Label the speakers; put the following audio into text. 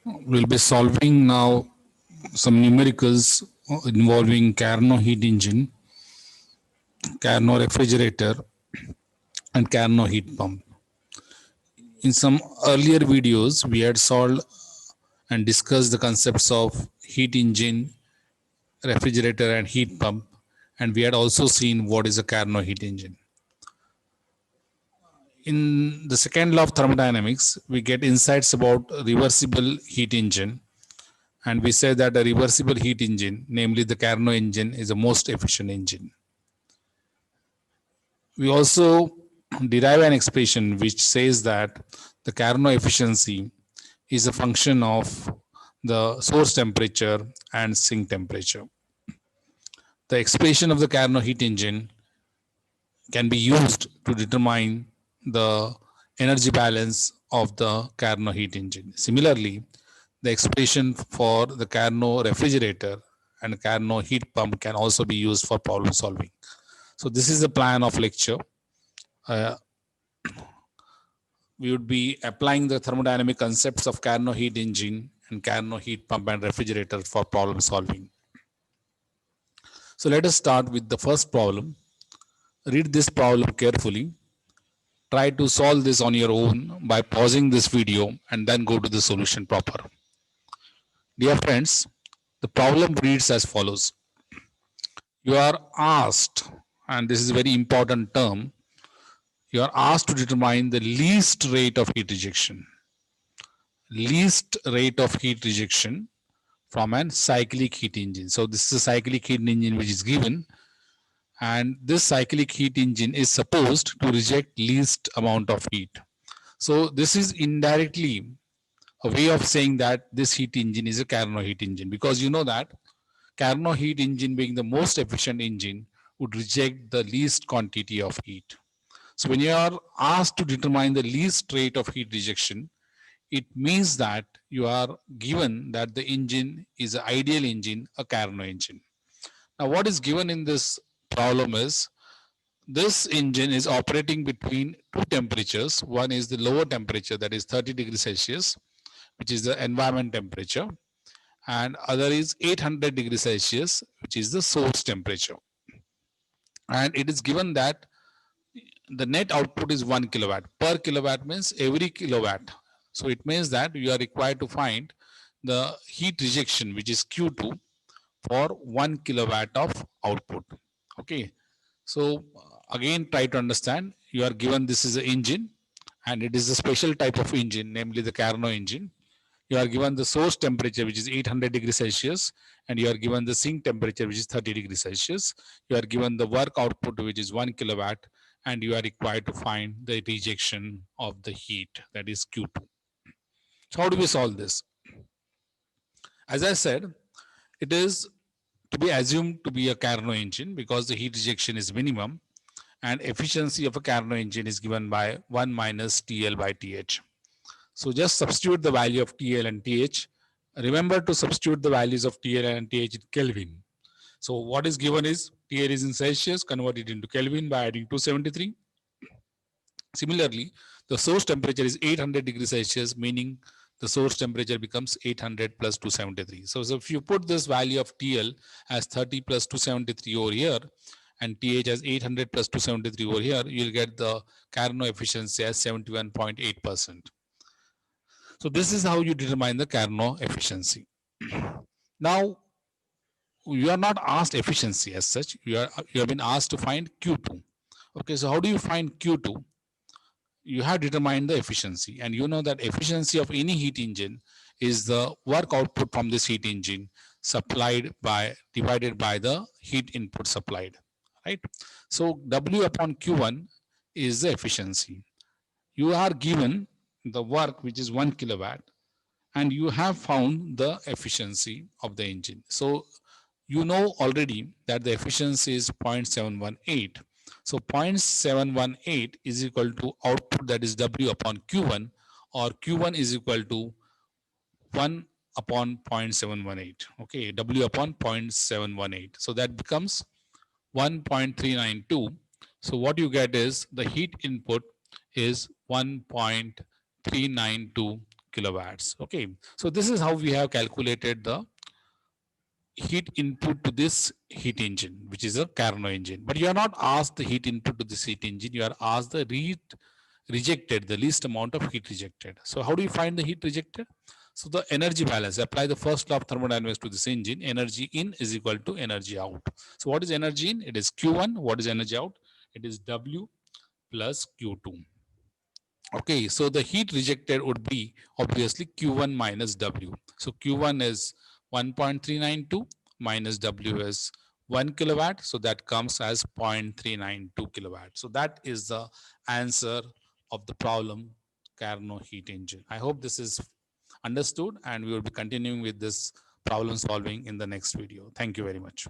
Speaker 1: We'll be solving now some numericals involving Carnot heat engine, Carnot refrigerator, and Carnot heat pump. In some earlier videos, we had solved and discussed the concepts of heat engine, refrigerator, and heat pump, and we had also seen what is a Carnot heat engine. In the second law of thermodynamics, we get insights about reversible heat engine, and we say that a reversible heat engine, namely the Carnot engine, is the most efficient engine. We also derive an expression which says that the Carnot efficiency is a function of the source temperature and sink temperature. The expression of the Carnot heat engine can be used to determine the energy balance of the Carnot heat engine. Similarly, the expression for the Carnot refrigerator and Carnot heat pump can also be used for problem solving. So this is the plan of lecture. We would be applying the thermodynamic concepts of Carnot heat engine and Carnot heat pump and refrigerator for problem solving. So let us start with the first problem. Read this problem carefully. Try to solve this on your own by pausing this video and then go to the solution proper. Dear friends, the problem reads as follows. You are asked, and this is a very important term, you are asked to determine the least rate of heat rejection. Least rate of heat rejection from a cyclic heat engine. So this is a cyclic heat engine which is given, and this cyclic heat engine is supposed to reject least amount of heat. So this is indirectly a way of saying that this heat engine is a Carnot heat engine, because you know that Carnot heat engine, being the most efficient engine, would reject the least quantity of heat. So when you are asked to determine the least rate of heat rejection, it means that you are given that the engine is an ideal engine, a Carnot engine. Now what is given in this problem is this engine is operating between two temperatures. One is the lower temperature, that is 30 degrees Celsius, which is the environment temperature, and other is 800 degrees Celsius, which is the source temperature. And it is given that the net output is 1 kilowatt. Per kilowatt means every kilowatt. So it means that you are required to find the heat rejection, which is Q2, for 1 kilowatt of output. Okay. So again, try to understand. You are given this is an engine, and it is a special type of engine, namely the Carnot engine. You are given the source temperature, which is 800 degrees Celsius, and you are given the sink temperature, which is 30 degrees Celsius. You are given the work output, which is 1 kilowatt, and you are required to find the rejection of the heat, that is Q2. So how do we solve this? As I said, it is to be assumed to be a Carnot engine because the heat rejection is minimum, and efficiency of a Carnot engine is given by 1 minus TL by TH. So just substitute the value of TL and TH. Remember to substitute the values of TL and TH in Kelvin. So what is given is TL is in Celsius, convert it into Kelvin by adding 273. Similarly, the source temperature is 800 degrees Celsius, meaning the source temperature becomes 800 plus 273. So if you put this value of TL as 30 plus 273 over here, and TH as 800 plus 273 over here, you'll get the Carnot efficiency as 71.8%. So this is how you determine the Carnot efficiency. Now, you are not asked efficiency as such. You have been asked to find Q2. Okay, so how do you find Q2? You have determined the efficiency, and you know that efficiency of any heat engine is the work output from this heat engine supplied by divided by the heat input supplied, right? So W upon Q1 is the efficiency. You are given the work, which is 1 kilowatt, and you have found the efficiency of the engine. So you know already that the efficiency is 0.718. So 0.718 is equal to output, that is W upon Q1, or Q1 is equal to 1 upon 0.718. Okay, W upon 0.718. So that becomes 1.392. So what you get is the heat input is 1.392 kilowatts. Okay, so this is how we have calculated the heat input to this heat engine, which is a Carnot engine. But you are not asked the heat input to this heat engine. You are asked the rejected, the least amount of heat rejected. So how do you find the heat rejected? So the energy balance, apply the first law of thermodynamics to this engine. Energy in is equal to energy out. So what is energy in? It is Q1. What is energy out? It is W plus Q2. Okay, so the heat rejected would be obviously Q1 minus W. So Q1 is 1.392 minus W is 1 kilowatt. So that comes as 0.392 kilowatt. So that is the answer of the problem Carnot heat engine. I hope this is understood, and we will be continuing with this problem solving in the next video. Thank you very much.